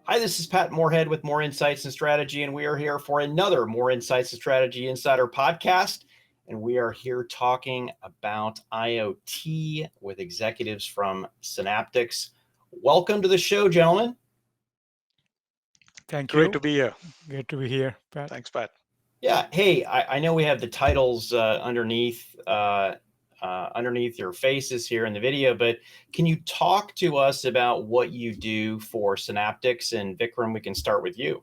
Hi, this is Pat Moorhead with More Insights and Strategy, and we are here for another More Insights and Strategy Insider podcast. And we are here talking about IoT with executives from Synaptics. Welcome to the show, gentlemen. Thank Great you. to be here. Great to be here, Pat. Thanks, Pat. Yeah, hey, I know we have the titles underneath your faces here in the video, but can you talk to us about what you do for Synaptics? And Vikram, we can start with you.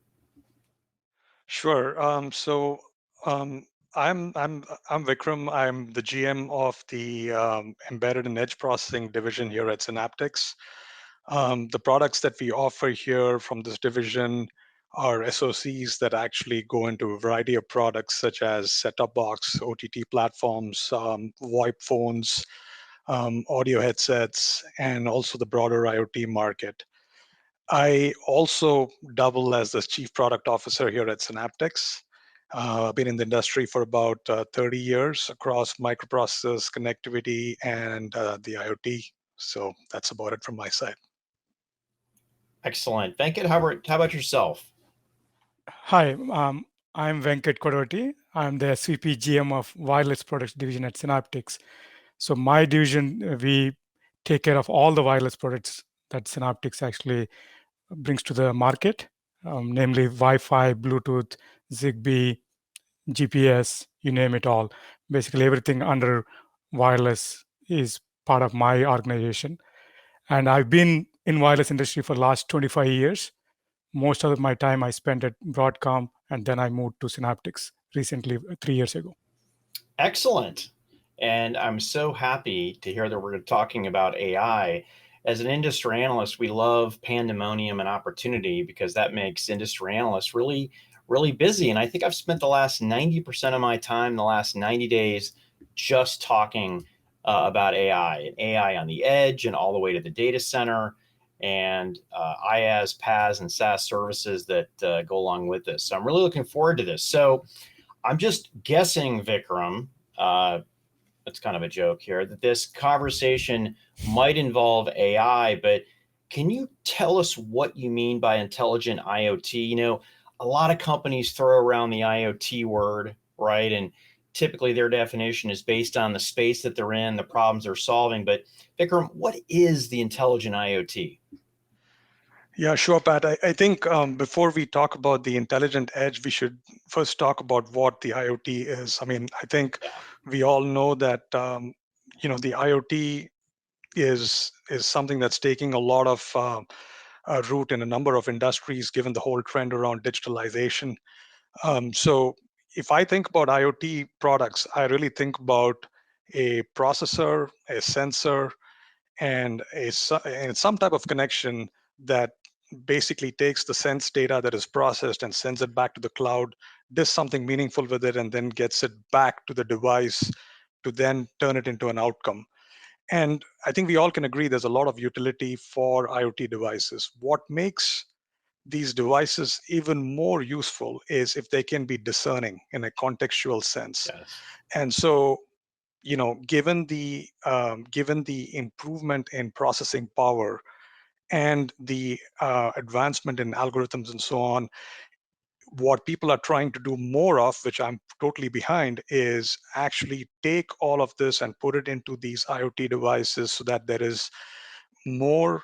Sure. Um, I'm Vikram. I'm the GM of the embedded and edge processing division here at Synaptics. The products that we offer here from this division are SoCs that actually go into a variety of products such as set-top box, OTT platforms, VoIP phones, audio headsets, and also the broader IoT market. I also double as the Chief Product Officer here at Synaptics. I've been in the industry for about 30 years across microprocessors, connectivity, and the IoT. So that's about it from my side. Excellent. Venkat, how about yourself? Hi, I'm Venkat Kodavati. I'm the SVP GM of Wireless Products Division at Synaptics. So my division, we take care of all the wireless products that Synaptics actually brings to the market, namely Wi-Fi, Bluetooth, Zigbee, GPS, you name it all. Basically, everything under wireless is part of my organization. And I've been in wireless industry for the last 25 years. Most of my time I spent at Broadcom, and then I moved to Synaptics recently, 3 years ago. Excellent. And I'm so happy to hear that we're talking about AI. As an industry analyst, we love pandemonium and opportunity because that makes industry analysts really, really busy. And I think I've spent the last 90% of my time, the last 90 days, just talking about AI and AI on the edge and all the way to the data center and IaaS, PaaS, and SaaS services that go along with this. So I'm really looking forward to this. So I'm just guessing, Vikram, that's kind of a joke here, that this conversation might involve AI, but can you tell us what you mean by intelligent IoT? You know, a lot of companies throw around the IoT word, right? And typically their definition is based on the space that they're in, the problems they're solving. But Vikram, what is the intelligent IoT? Yeah, sure, Pat. I think before we talk about the intelligent edge, we should first talk about what the IoT is. I mean, I think Yeah. we all know that the IoT is something that's taking a lot of root in a number of industries, given the whole trend around digitalization. So, if I think about IoT products, I really think about a processor, a sensor, and and some type of connection that basically takes the sense data that is processed and sends it back to the cloud, does something meaningful with it, and then gets it back to the device to then turn it into an outcome. And I think we all can agree there's a lot of utility for IoT devices. What makes these devices even more useful is if they can be discerning in a contextual sense. Yes. And so, given the improvement in processing power and the advancement in algorithms and so on, what people are trying to do more of, which I'm totally behind, is actually take all of this and put it into these IoT devices so that there is more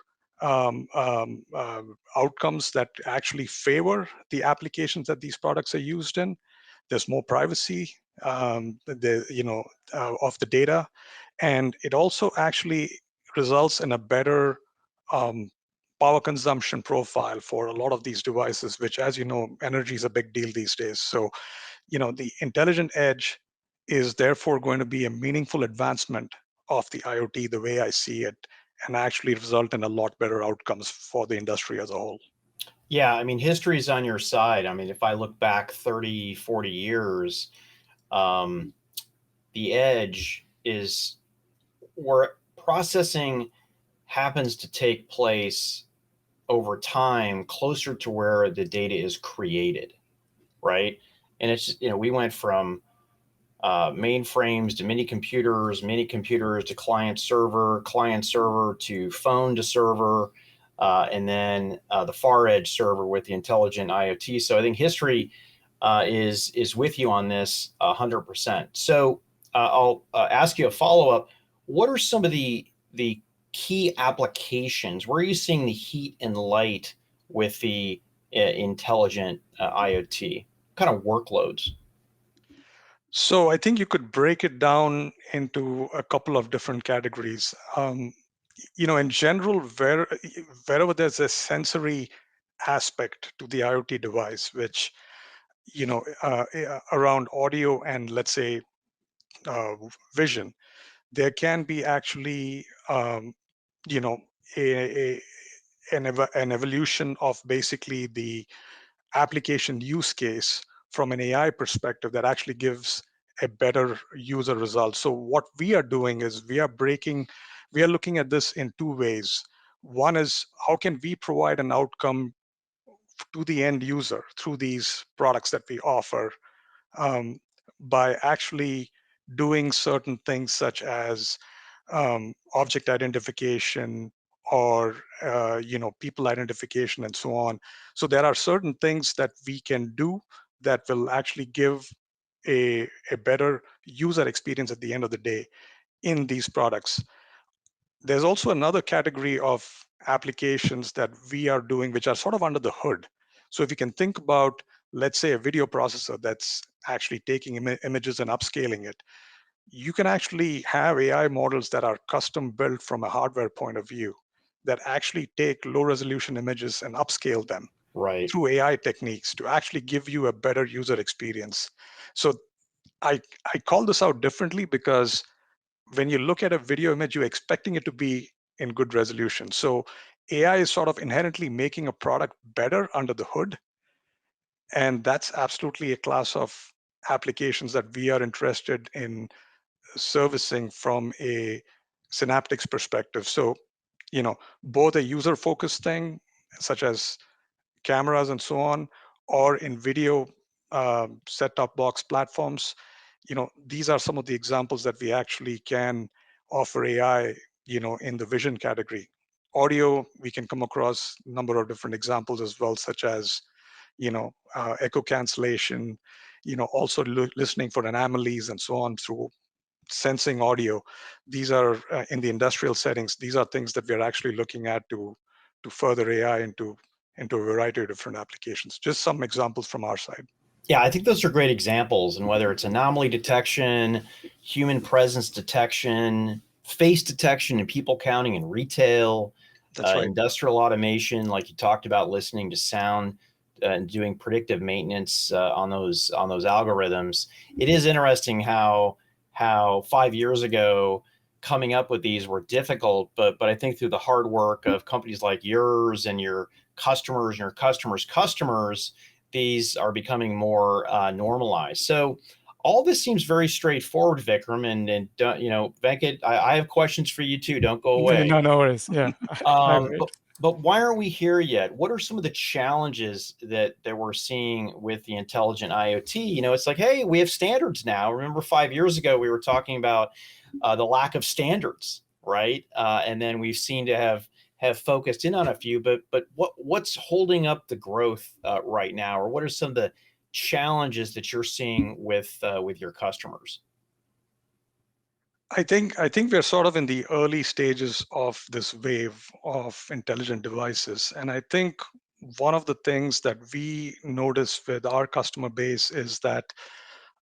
outcomes that actually favor the applications that these products are used in. There's more privacy, of the data, and it also actually results in a better um, power consumption profile for a lot of these devices, which, as you know, energy is a big deal these days. So, the intelligent edge is therefore going to be a meaningful advancement of the IoT, the way I see it, and actually result in a lot better outcomes for the industry as a whole. Yeah, I mean, history is on your side. I mean, if I look back 30, 40 years, um, the edge is where processing happens to take place over time closer to where the data is created, right? And it's, we went from mainframes to mini computers to client server to phone to server. and then the far edge server with the intelligent IoT. So I think history is with you on this 100%. So I'll ask you a follow up. What are some of the key applications? Where are you seeing the heat and light with the intelligent IoT? What kind of workloads? So I think you could break it down into a couple of different categories. In general, wherever there's a sensory aspect to the IoT device, which around audio and let's say vision, there can be actually you know a, a an evolution of basically the application use case from an AI perspective that actually gives a better user result. So what we are doing is we are looking at this in two ways. One is how can we provide an outcome to the end user through these products that we offer, um, by actually doing certain things such as object identification or people identification and so on. So there are certain things that we can do that will actually give a better user experience at the end of the day in these products. There's also another category of applications that we are doing which are sort of under the hood. So if you can think about, let's say, a video processor that's actually taking images and upscaling it, you can actually have AI models that are custom built from a hardware point of view that actually take low resolution images and upscale them Right. through AI techniques to actually give you a better user experience. So I, I call this out differently because when you look at a video image, you're expecting it to be in good resolution. So AI is sort of inherently making a product better under the hood. And that's absolutely a class of applications that we are interested in servicing from a Synaptics perspective. So, both a user focused thing, such as cameras and so on, or in video set top box platforms, these are some of the examples that we actually can offer AI, in the vision category. Audio, we can come across a number of different examples as well, such as, echo cancellation, also listening for anomalies and so on through sensing audio. These are in the industrial settings. These are things that we're actually looking at to further AI into a variety of different applications. Just some examples from our side. Yeah, I think those are great examples. And whether it's anomaly detection, human presence detection, face detection, and people counting in retail, That's right. industrial automation, like you talked about, listening to sound and doing predictive maintenance on those algorithms. It is interesting how 5 years ago coming up with these were difficult, but I think through the hard work of companies like yours and your customers and your customers' customers, these are becoming more normalized. So all this seems very straightforward, Vikram, and Venkat, I have questions for you too. Don't go away. No, no worries. Yeah, I Um, wait. but but why aren't we here yet? What are some of the challenges that we're seeing with the intelligent IoT? It's like, hey, we have standards now. Remember, 5 years ago we were talking about the lack of standards, right? And then we've seen to have focused in on a few. But what's holding up the growth right now, or what are some of the challenges that you're seeing with your customers? I think we're sort of in the early stages of this wave of intelligent devices, and I think one of the things that we notice with our customer base is that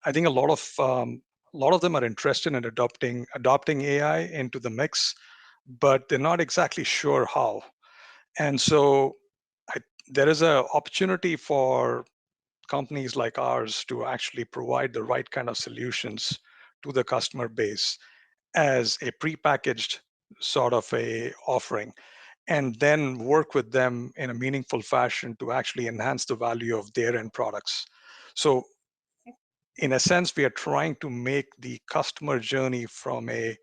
I think a lot of them are interested in adopting AI into the mix, but they're not exactly sure how. And so I, there is an opportunity for companies like ours to actually provide the right kind of solutions to the customer base as a prepackaged sort of a offering, and then work with them in a meaningful fashion to actually enhance the value of their end products. So in a sense, we are trying to make the customer journey from a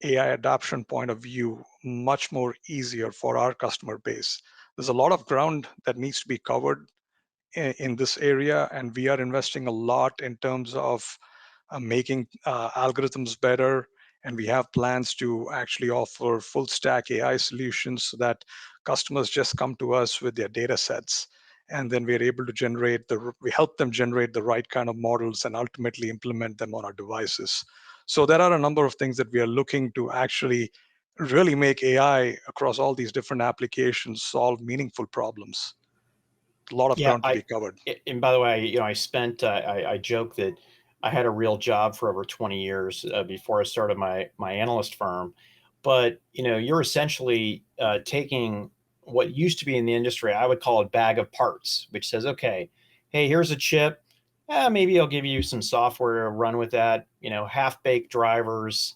AI adoption point of view much more easier for our customer base. There's a lot of ground that needs to be covered in this area, and we are investing a lot in terms of making algorithms better And we have plans to actually offer full stack AI solutions so that customers just come to us with their data sets. And then we're able to we help them generate the right kind of models and ultimately implement them on our devices. So there are a number of things that we are looking to actually really make AI across all these different applications solve meaningful problems. A lot of Yeah, ground to be covered. and by the way, I spent I joke that I had a real job for over 20 years before I started my analyst firm. But you're essentially taking what used to be in the industry, I would call it bag of parts, which says, okay, hey, here's a chip. Maybe I'll give you some software to run with that. Half-baked drivers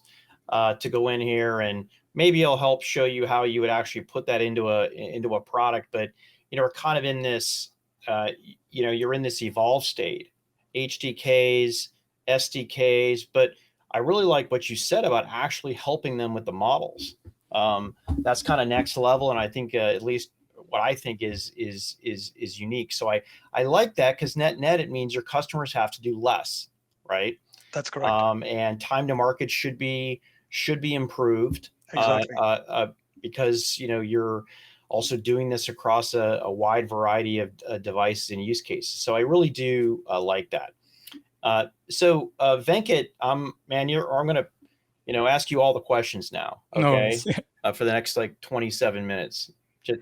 to go in here, and maybe I'll help show you how you would actually put that into a product. But we're kind of in this you're in this evolve state, HDKs, SDKs, but I really like what you said about actually helping them with the models. That's kind of next level, and I think at least what I think is unique. So I like that, because net it means your customers have to do less, right? That's correct. And time to market should be improved, Exactly. because you're also doing this across a wide variety of devices and use cases. So I really do like that. So Venkat, man, I'm going to ask you all the questions now, No okay? worries. For the next like 27 minutes.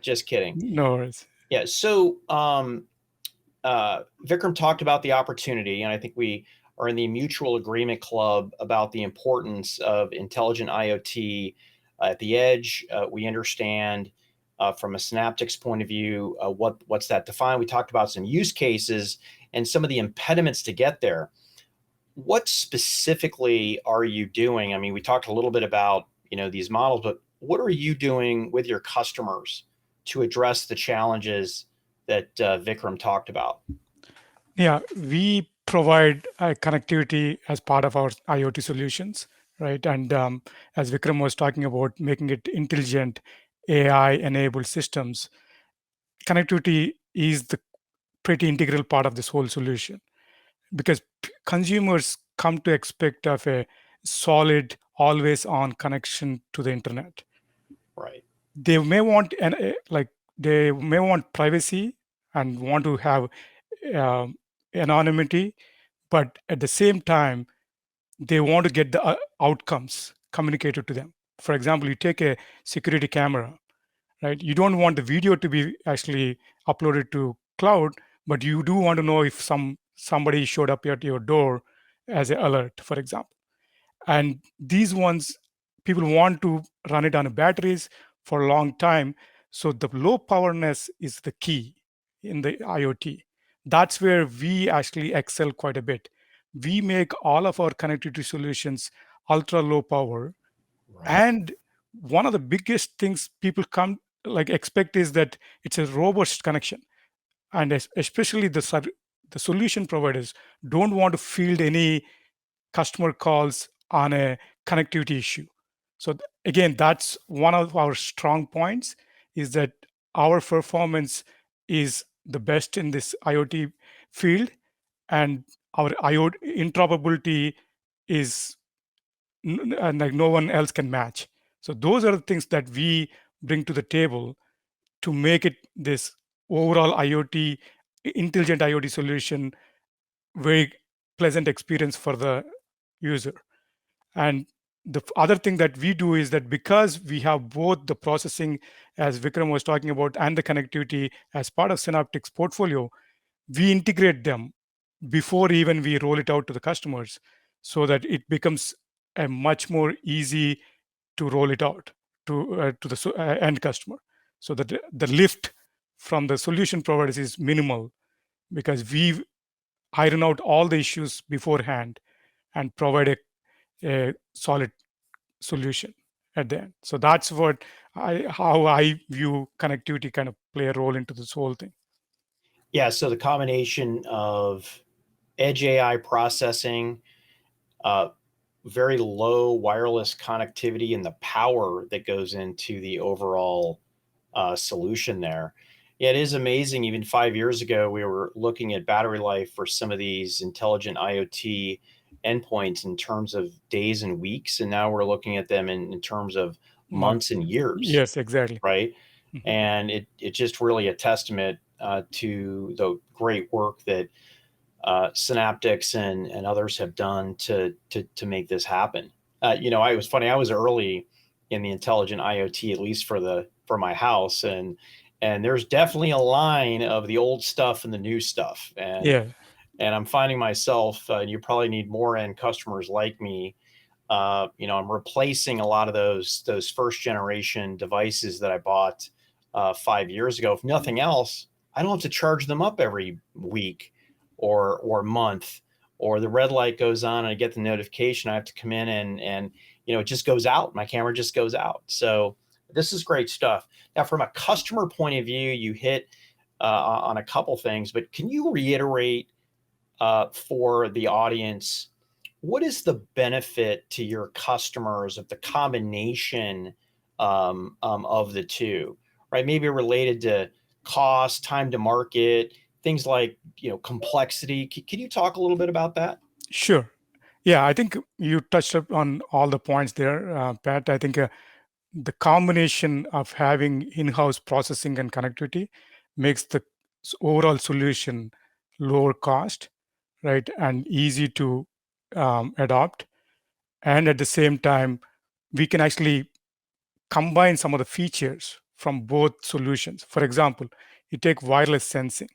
Just kidding. No worries. Yeah. So Vikram talked about the opportunity, and I think we are in the mutual agreement club about the importance of intelligent IoT at the edge. We understand from a Synaptics point of view what's that defined. We talked about some use cases and some of the impediments to get there. What specifically are you doing? I mean, we talked a little bit about these models, but what are you doing with your customers to address the challenges that Vikram talked about? Yeah, we provide connectivity as part of our IoT solutions, right? And as Vikram was talking about, making it intelligent AI-enabled systems, connectivity is the pretty integral part of this whole solution, because consumers come to expect of a solid, always-on connection to the internet. Right. They may want they may want privacy and want to have um, anonymity, but at the same time they want to get the outcomes communicated to them. For example, you take a security camera, right? You don't want the video to be actually uploaded to cloud, but you do want to know if somebody showed up at your door as an alert, for example. And these ones, people want to run it on batteries for a long time. So the low powerness is the key in the IoT. That's where we actually excel quite a bit. We make all of our connectivity solutions ultra low power. Right. And one of the biggest things people come like expect is that it's a robust connection. And especially the solution providers don't want to field any customer calls on a connectivity issue. So again, that's one of our strong points, is that our performance is the best in this IoT field, and our IoT interoperability is and like no one else can match. So those are the things that we bring to the table to make it this overall IoT intelligent IoT solution very pleasant experience for the user. And the other thing that we do is that because we have both the processing, as Vikram was talking about, and the connectivity as part of Synaptics portfolio, we integrate them before even we roll it out to the customers, so that it becomes a much more easy to roll it out to the end customer. So that the lift from the solution providers is minimal, because we iron out all the issues beforehand and provide a solid solution at the end. So that's how I view connectivity kind of play a role into this whole thing. Yeah. So the combination of edge AI processing, uh, very low wireless connectivity, and the power that goes into the overall solution there. Yeah, it is amazing. Even 5 years ago, we were looking at battery life for some of these intelligent IoT endpoints in terms of days and weeks, and now we're looking at them in terms of months and years, Yes, exactly. right? Mhm. And it's just really a testament to the great work that Synaptics and others have done to make this happen. I was funny. I was early in the intelligent IoT, at least for my house, and there's definitely a line of the old stuff and the new stuff, Yeah. and I'm finding myself. You probably need more end customers like me. I'm replacing a lot of those first generation devices that I bought 5 years ago. If nothing else, I don't have to charge them up every week or month, or the red light goes on and I get the notification. I have to come in and it just goes out. My camera just goes out. So this is great stuff. Now, from a customer point of view, you hit on a couple things, but can you reiterate for the audience, what is the benefit to your customers of the combination of the two, right? Maybe related to cost, time to market, things like complexity. Can you talk a little bit about that? Sure. Yeah, I think you touched up on all the points there, Pat. I think the combination of having in-house processing and connectivity makes the overall solution lower cost, right, and easy to adopt. And at the same time, we can actually combine some of the features from both solutions. For example, you take wireless sensing,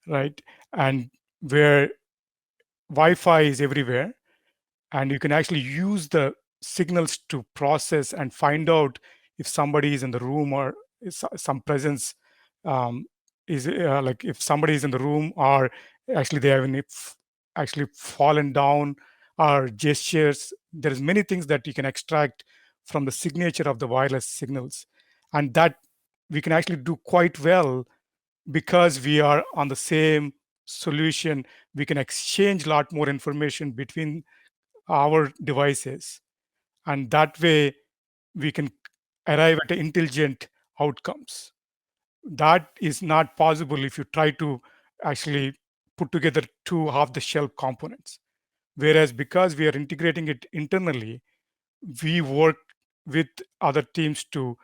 right, and where Wi-Fi is everywhere, and you can actually use the signals to process and find out if somebody is in the room or some presence, um, is like if somebody is in the room or actually they have actually fallen down, or gestures. There's many things that you can extract from the signature of the wireless signals, and that we can actually do quite well because we are on the same solution. We can exchange a lot more information between our devices, and that way we can arrive at intelligent outcomes. That is not possible if you try to actually put together two off the shelf components. Whereas because we are integrating it internally, we work with other teams to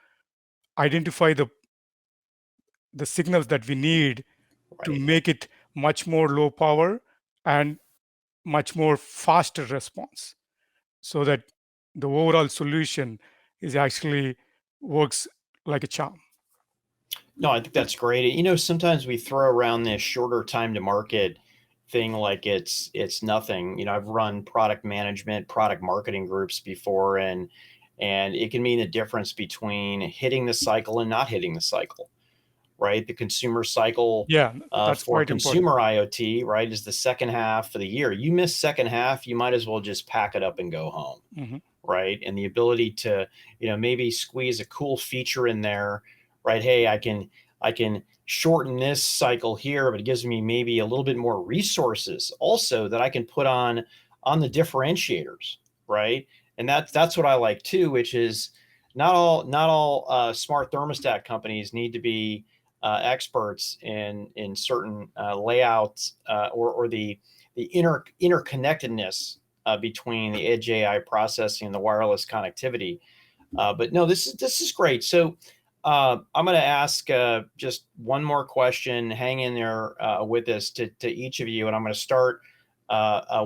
identify the signals that we need to Right. make it much more low power and much more faster response, so that the overall solution is actually works like a charm. No, I think that's great. Sometimes we throw around this shorter time to market thing like it's nothing. I've run product management, product marketing groups before, and it can mean the difference between hitting the cycle and not hitting the cycle, right? The consumer cycle Yeah, that's for quite important. consumer IoT, right, is the second half of the year. You miss second half, you might as well just pack it up and go home, Hmm. right? And the ability to, maybe squeeze a cool feature in there, right? Hey, I can shorten this cycle here, but it gives me maybe a little bit more resources also that I can put on the differentiators, right? And that's what I like too, which is not all smart thermostat companies need to be experts in certain layouts or the interconnectedness between the edge AI processing and the wireless connectivity. But no, this is great. So I'm going to ask just one more question. Hang in there with us to each of you, and I'm going to start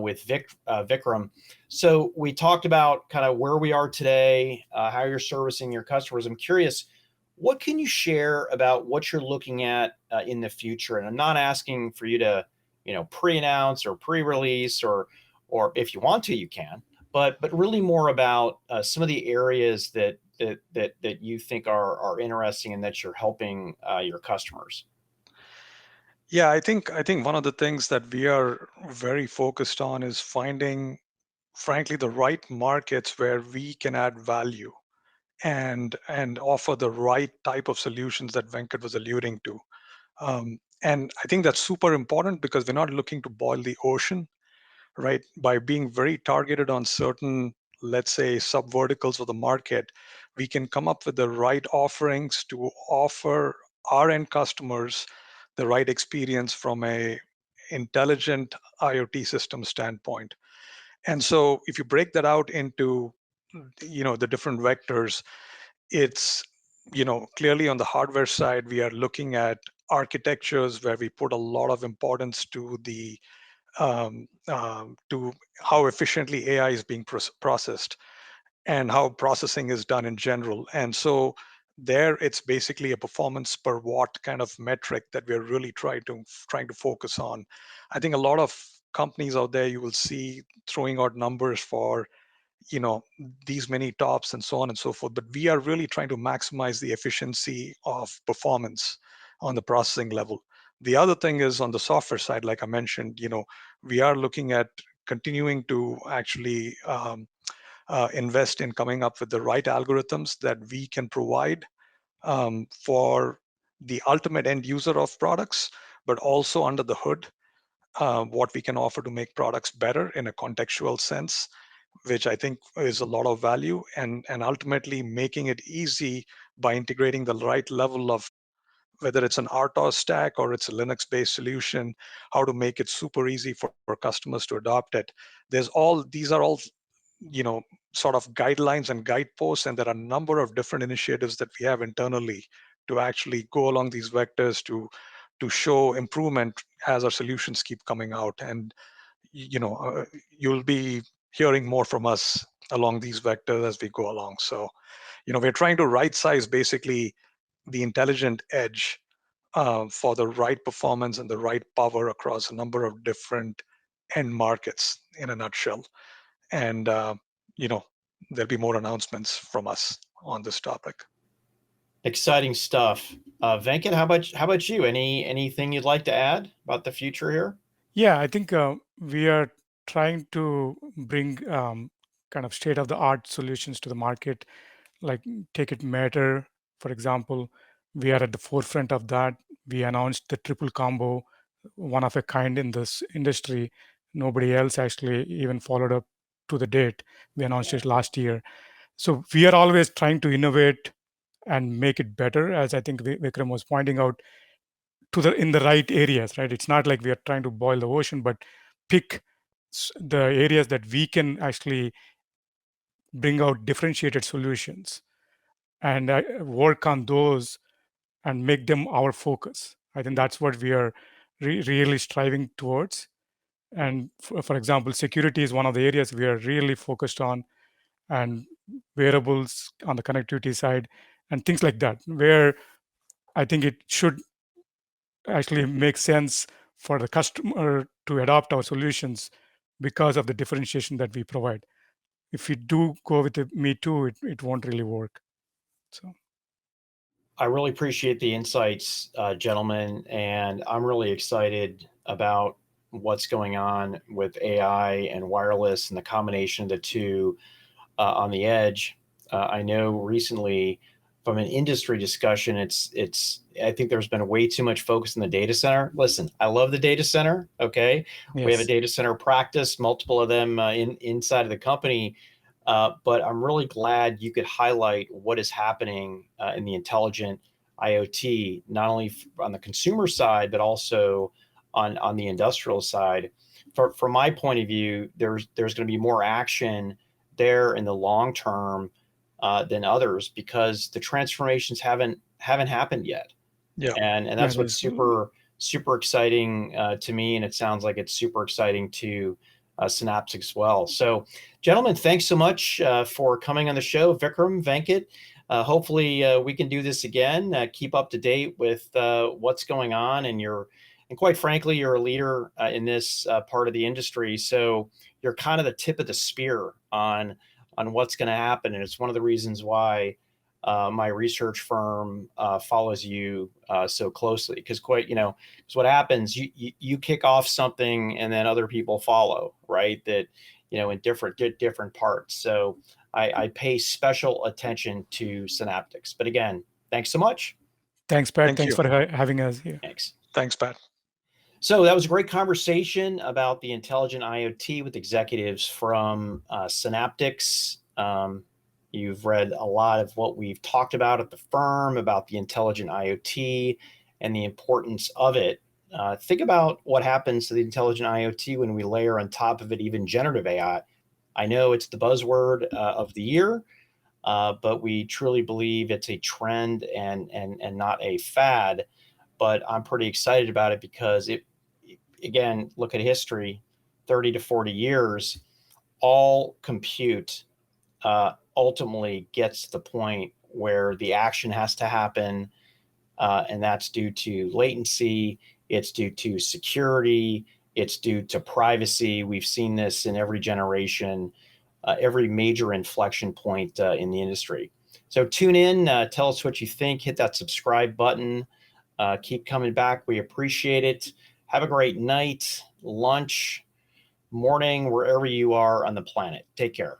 with Vikram. So we talked about kind of where we are today, how you're servicing your customers. I'm curious, what can you share about what you're looking at in the future? And I'm not asking for you to, pre-announce or pre-release, or if you want to, you can. But really more about some of the areas that you think are interesting and that you're helping your customers. Yeah, I think one of the things that we are very focused on is finding, frankly, the right markets where we can add value and offer the right type of solutions that Venkat was alluding to. And I think that's super important because we're not looking to boil the ocean, right? By being very targeted on certain, let's say, sub verticals of the market, we can come up with the right offerings to offer our end customers the right experience from a intelligent IoT system standpoint. And so if you break that out into, the different vectors, it's, clearly on the hardware side, we are looking at architectures where we put a lot of importance to to how efficiently AI is being processed and how processing is done in general. And so there, it's basically a performance per watt kind of metric that we're really trying to focus on. I think a lot of companies out there you will see throwing out numbers for you know these many tops and so on and so forth, but we are really trying to maximize the efficiency of performance on the processing level. The other thing is on the software side, like I mentioned, we are looking at continuing to actually invest in coming up with the right algorithms that we can provide for the ultimate end user of products, but also under the hood, what we can offer to make products better in a contextual sense, which I think is a lot of value, and ultimately making it easy by integrating the right level of, whether it's an RTOS stack or it's a Linux-based solution, how to make it super easy for customers to adopt it. These are all, you know, sort of guidelines and guideposts, and there are a number of different initiatives that we have internally to actually go along these vectors to show improvement as our solutions keep coming out. And you'll be hearing more from us along these vectors as we go along. So we're trying to right size basically the intelligent edge for the right performance and the right power across a number of different end markets in a nutshell. And there'll be more announcements from us on this topic. Exciting stuff. Venkat, how about you? Anything you'd like to add about the future here? Yeah, I think we are trying to bring kind of state of the art solutions to the market, like take it matter, for example. We are at the forefront of that. We announced the triple combo, one of a kind in this industry. Nobody else actually even followed up to the date. We announced it last year. So we are always trying to innovate and make it better, as I think Vikram was pointing out, to the in the right areas, right? It's not like we are trying to boil the ocean, but pick the areas that we can actually bring out differentiated solutions and work on those and make them our focus. I think that's what we are really striving towards. And for example, security is one of the areas we are really focused on, and wearables on the connectivity side, and things like that, where I think it should actually make sense for the customer to adopt our solutions because of the differentiation that we provide. If we do go with the me too, it won't really work. So I really appreciate the insights, gentlemen, and I'm really excited about what's going on with AI and wireless and the combination of the two on the edge. I know recently from an industry discussion, it's I think there's been way too much focus in the data center. Listen, I love the data center. Okay, we have a yes, data center practice, multiple of them inside of the company. But I'm really glad you could highlight what is happening in the intelligent IoT, not only on the consumer side, but also on the industrial side. From my point of view, there's going to be more action there in the long term than others because the transformations haven't happened yet, Yeah. and yeah, that's what's there's super exciting to me, and it sounds like it's super exciting to Synaptics as well. So, gentlemen, thanks so much for coming on the show. Vikram, Venkat, hopefully we can do this again. Keep up to date with what's going on, and quite frankly, you're a leader in this part of the industry, so you're kind of the tip of the spear on what's going to happen, and it's one of the reasons why my research firm follows you so closely because because what happens, you kick off something and then other people follow, right? That in different parts. So I pay special attention to Synaptics. But again, thanks so much. thanks, Pat. Thank Thanks you. for having us here. Thanks. Thanks, Pat. So that was a great conversation about the intelligent IoT with executives from Synaptics. You've read a lot of what we've talked about at the firm about the intelligent IoT and the importance of it. Think about what happens to the intelligent IoT when we layer on top of it even generative AI. I know it's the buzzword of the year, but we truly believe it's a trend and not a fad. But I'm pretty excited about it because again, look at history, 30 to 40 years, all compute ultimately gets to the point where the action has to happen, and that's due to latency, it's due to security, it's due to privacy. We've seen this in every generation, every major inflection point in the industry. So tune in, tell us what you think, hit that subscribe button, keep coming back. We appreciate it. Have a great night, lunch, morning, wherever you are on the planet. Take care.